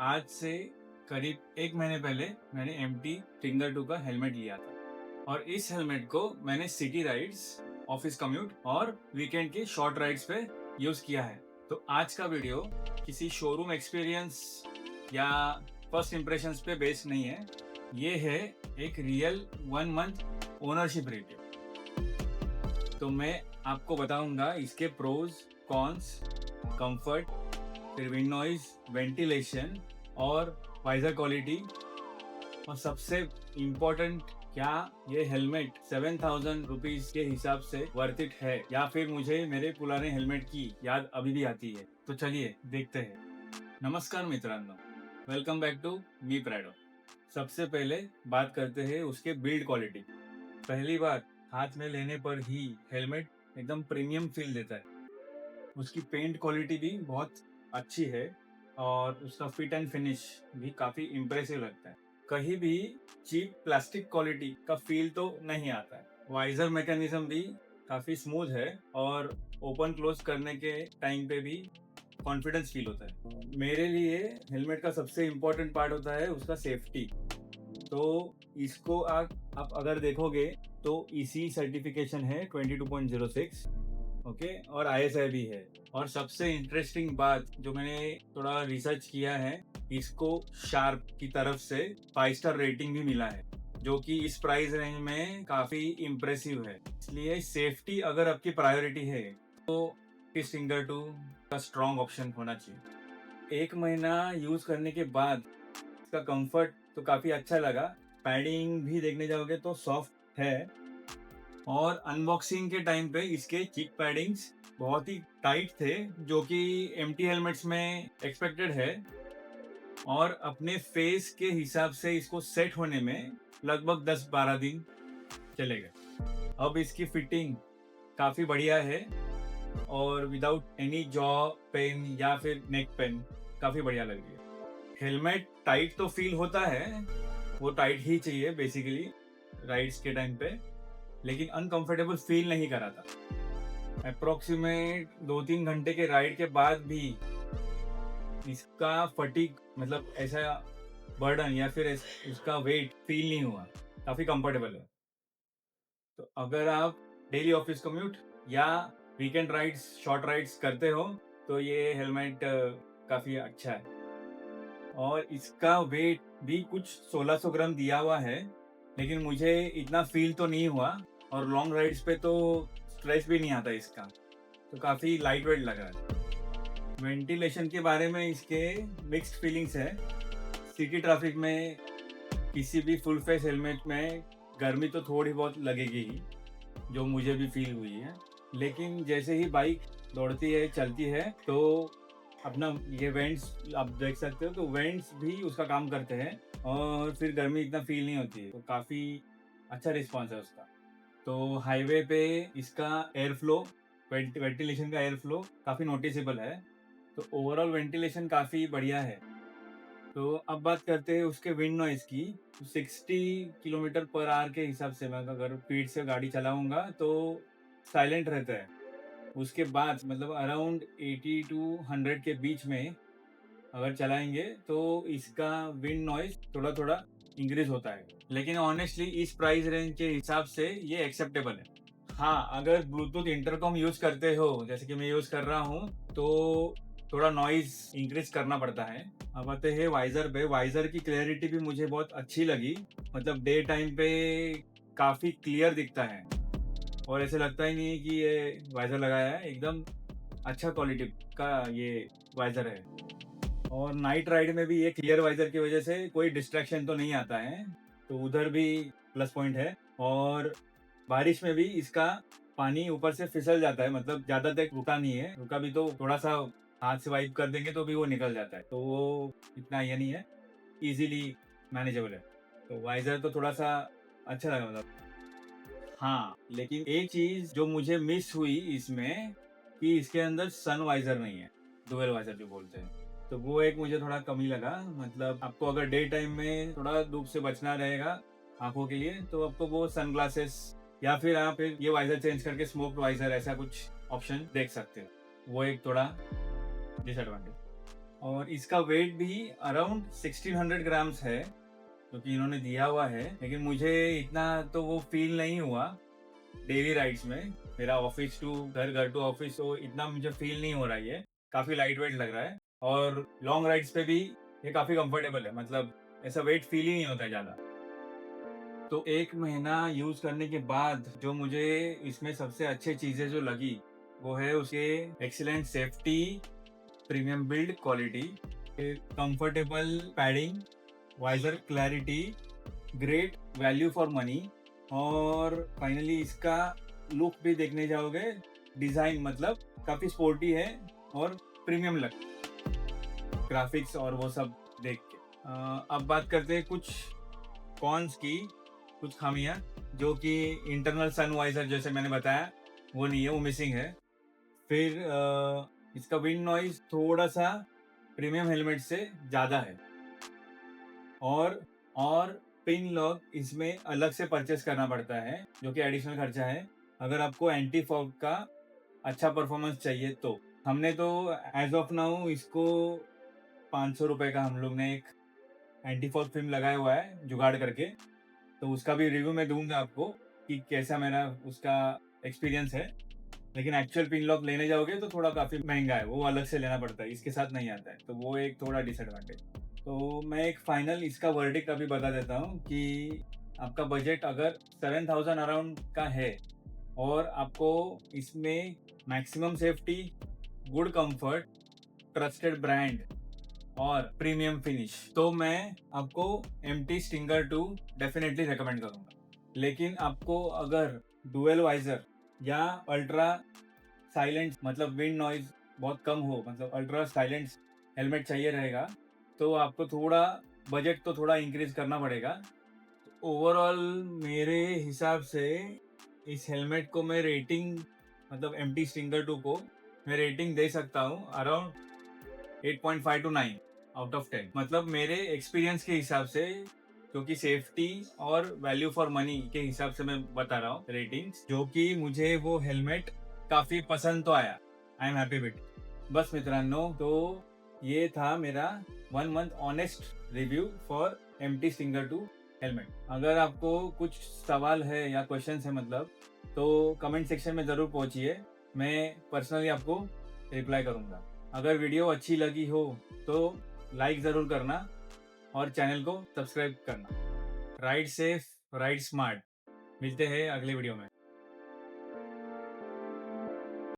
आज से करीब 1 महीने पहले मैंने MT टिंगर 2 का हेलमेट लिया था और इस हेलमेट को मैंने सिटी राइड्स, ऑफिस कम्यूट और वीकेंड के शॉर्ट राइड्स पे यूज किया है। तो आज का वीडियो किसी शोरूम एक्सपीरियंस या फर्स्ट इम्प्रेशंस पे बेस्ड नहीं है। ये है एक रियल 1 मंथ ओनरशिप रिव्यू। तो मैं आपको बताऊंगा इसके प्रोज, कॉन्स, कंफर्ट, फिर विंड नॉइज, वेंटिलेशन और वाइजर क्वालिटी, और सबसे इम्पोर्टेंट क्या ये हेलमेट 7,000 रुपीज के हिसाब से वर्थ इट है या फिर मुझे मेरे पुराने हेलमेट की याद अभी भी आती है। तो चलिए देखते हैं। नमस्कार मित्रांनो, welcome back to me Prado. सबसे पहले बात करते हैं उसके बिल्ड क्वालिटी। पहली बार हाथ में लेने पर ही हेलमेट एकदम प्रीमियम फील देता है। उसकी पेंट क्वालिटी भी बहुत अच्छी है और उसका फिट एंड फिनिश भी काफी इम्प्रेसिव लगता है। कहीं भी चीप प्लास्टिक क्वालिटी का फील तो नहीं आता है। वाइजर मैकेनिज्म भी काफी स्मूथ है और ओपन क्लोज करने के टाइम पे भी कॉन्फिडेंस फील होता है। मेरे लिए हेलमेट का सबसे इम्पोर्टेंट पार्ट होता है उसका सेफ्टी। तो इसको आप अगर देखोगे तो इसी सर्टिफिकेशन है 22.06, ओके, और ISI भी है। और सबसे इंटरेस्टिंग बात जो मैंने थोड़ा रिसर्च किया है, इसको शार्प की तरफ से 5 स्टार रेटिंग भी मिला है, जो कि इस प्राइस रेंज में काफी इम्प्रेसिव है। इसलिए सेफ्टी अगर आपकी प्रायोरिटी है तो इस टिंगर 2 का स्ट्रॉन्ग ऑप्शन होना चाहिए। 1 महीना यूज करने के बाद इसका कंफर्ट तो काफी अच्छा लगा। पैडिंग भी देखने जाओगे तो सॉफ्ट है और अनबॉक्सिंग के टाइम पे इसके चीक पैडिंग्स बहुत ही टाइट थे, जो कि MT हेलमेट्स में एक्सपेक्टेड है। और अपने फेस के हिसाब से इसको सेट होने में लगभग 10-12 दिन चलेगा। अब इसकी फिटिंग काफ़ी बढ़िया है और विदाउट एनी जॉ पेन या फिर नेक पेन काफ़ी बढ़िया लग रही है। हेलमेट टाइट तो फील होता है, वो टाइट ही चाहिए बेसिकली राइड्स के टाइम पे, लेकिन अनकंफर्टेबल फील नहीं करा था। अप्रोक्सीमेट 2-3 घंटे के राइड के बाद भी इसका फटीग मतलब ऐसा बर्डन या फिर उसका वेट फील नहीं हुआ। काफी कंफर्टेबल है। तो अगर आप डेली ऑफिस कम्यूट या वीकेंड राइड्स, शॉर्ट राइड्स करते हो तो ये हेलमेट काफी अच्छा है। और इसका वेट भी कुछ 1600 ग्राम दिया हुआ है, लेकिन मुझे इतना फील तो नहीं हुआ और लॉन्ग राइड्स पे तो स्ट्रेस भी नहीं आता इसका, तो काफ़ी लाइट वेट लगा है। वेंटिलेशन के बारे में इसके मिक्स्ड फीलिंग्स है। सिटी ट्रैफिक में किसी भी फुल फेस हेलमेट में गर्मी तो थोड़ी बहुत लगेगी ही, जो मुझे भी फील हुई है। लेकिन जैसे ही बाइक दौड़ती है, चलती है, तो अपना ये वेंट्स आप देख सकते हो, तो वेंट्स भी उसका काम करते हैं और फिर गर्मी इतना फील नहीं होती है। तो काफ़ी अच्छा रिस्पॉन्स है उसका। तो हाईवे पे इसका एयर फ्लो, वेंटिलेशन का एयर फ्लो काफ़ी नोटिसेबल है। तो ओवरऑल वेंटिलेशन काफ़ी बढ़िया है। तो अब बात करते हैं उसके विंड नॉइज़ की। 60 किलोमीटर पर आवर के हिसाब से मैं अगर स्पीड से गाड़ी चलाऊंगा तो साइलेंट रहता है। उसके बाद मतलब अराउंड 80 टू 100 के बीच में अगर चलाएंगे तो इसका विंड नॉइज थोड़ा थोड़ा इंक्रीज होता है, लेकिन ऑनेस्टली इस प्राइस रेंज के हिसाब से ये एक्सेप्टेबल है। हाँ, अगर ब्लूटूथ इंटरकॉम यूज करते हो जैसे कि मैं यूज कर रहा हूँ तो थोड़ा नॉइज इंक्रीज करना पड़ता है। अब आते हैं वाइजर पे। वाइजर की क्लैरिटी भी मुझे बहुत अच्छी लगी। मतलब डे टाइम पे काफी क्लियर दिखता है और ऐसे लगता ही नहीं कि ये वाइजर लगाया है। एकदम अच्छा क्वालिटी का ये वाइजर है। और नाइट राइड में भी ये क्लियर वाइजर की वजह से कोई डिस्ट्रैक्शन तो नहीं आता है, तो उधर भी प्लस पॉइंट है। और बारिश में भी इसका पानी ऊपर से फिसल जाता है, मतलब ज्यादा तक रुका नहीं है। रुका भी तो थोड़ा सा हाथ से वाइप कर देंगे तो भी वो निकल जाता है, तो वो इतना ये नहीं है, इजीली मैनेजेबल है। तो वाइजर तो थोड़ा सा अच्छा लगा मतलब। हाँ, लेकिन एक चीज जो मुझे मिस हुई इसमें कि इसके अंदर सन वाइजर नहीं है, डुअल वाइजर जो बोलते हैं। तो वो एक मुझे थोड़ा कमी लगा। मतलब आपको अगर डे टाइम में थोड़ा धूप से बचना रहेगा आंखों के लिए, तो आपको वो सनग्लासेस या फिर आप ये वाइजर चेंज करके स्मोक्ड वाइजर ऐसा कुछ ऑप्शन देख सकते हो। वो एक थोड़ा डिसएडवांटेज। और इसका वेट भी अराउंड 1600 ग्राम्स है जो कि इन्होंने दिया हुआ है, लेकिन मुझे इतना तो वो फील नहीं हुआ डेली राइड्स में। मेरा ऑफिस टू घर, घर टू ऑफिस, तो इतना मुझे फील नहीं हो रहा है। ये काफ़ी लाइट वेट लग रहा है और लॉन्ग राइड्स पे भी ये काफ़ी कंफर्टेबल है, मतलब ऐसा वेट फील ही नहीं होता है ज़्यादा। तो 1 महीना यूज़ करने के बाद जो मुझे इसमें सबसे अच्छी चीज़ें जो लगी, वो है उसके excellent safety, premium build quality, comfortable padding, visor clarity, great value for money, और फाइनली इसका लुक भी देखने जाओगे, डिज़ाइन मतलब काफ़ी स्पोर्टी है और प्रीमियम लग, ग्राफिक्स और वो सब देख के। अब बात करते हैं कुछ कॉन्स की, कुछ खामियां, जो कि इंटरनल सन वाइजर जैसे मैंने बताया वो नहीं है, वो मिसिंग है। फिर इसका विंड नॉइज थोड़ा सा प्रीमियम हेलमेट से ज़्यादा है, और पिन लॉक इसमें अलग से परचेस करना पड़ता है, जो कि एडिशनल खर्चा है अगर आपको एंटी फॉग का अच्छा परफॉर्मेंस चाहिए तो। हमने तो एज ऑफ नाउ इसको 500 रुपये का हम लोग ने एक एंटी फॉग फिल्म लगाया हुआ है जुगाड़ करके, तो उसका भी रिव्यू मैं दूंगा आपको कि कैसा मेरा उसका एक्सपीरियंस है। लेकिन एक्चुअल पिन लॉक लेने जाओगे तो थोड़ा काफ़ी महंगा है, वो अलग से लेना पड़ता है, इसके साथ नहीं आता है, तो वो एक थोड़ा डिसएडवांटेज। तो मैं एक फाइनल इसका वर्डिक्ट अभी बता देता हूँ कि आपका बजट अगर 7000 अराउंड का है और आपको इसमें maximum safety, good comfort, trusted brand और प्रीमियम फिनिश, तो मैं आपको MT स्टिंगर 2 डेफिनेटली रेकमेंड करूँगा। लेकिन आपको अगर डुअल वाइजर या अल्ट्रा साइलेंट, मतलब विंड नॉइज बहुत कम हो, मतलब अल्ट्रा साइलेंट हेलमेट चाहिए रहेगा, तो आपको थोड़ा बजट तो थोड़ा इंक्रीज करना पड़ेगा। ओवरऑल मेरे हिसाब से इस हेलमेट को मैं रेटिंग, मतलब MT स्टिंगर 2 को मैं रेटिंग दे सकता हूँ अराउंड 8.5 टू 9 आउट ऑफ 10। मतलब मेरे एक्सपीरियंस के हिसाब से, क्योंकि सेफ्टी और वैल्यू फॉर मनी के हिसाब से मैं बता रहा हूँ रेटिंग्स, जो कि मुझे वो हेलमेट काफ़ी पसंद तो आया। I am happy with. बस मित्रांनो, तो ये था मेरा 1 month honest review for MT stinger 2 helmet. अगर आपको कुछ सवाल है या क्वेश्चंस है मतलब, तो कमेंट सेक्शन में ज़रूर पहुंचिए, मैं पर्सनली आपको रिप्लाई करूंगा। अगर वीडियो अच्छी लगी हो तो लाइक ज़रूर करना और चैनल को सब्सक्राइब करना। Ride safe, ride smart. मिलते हैं अगले वीडियो में।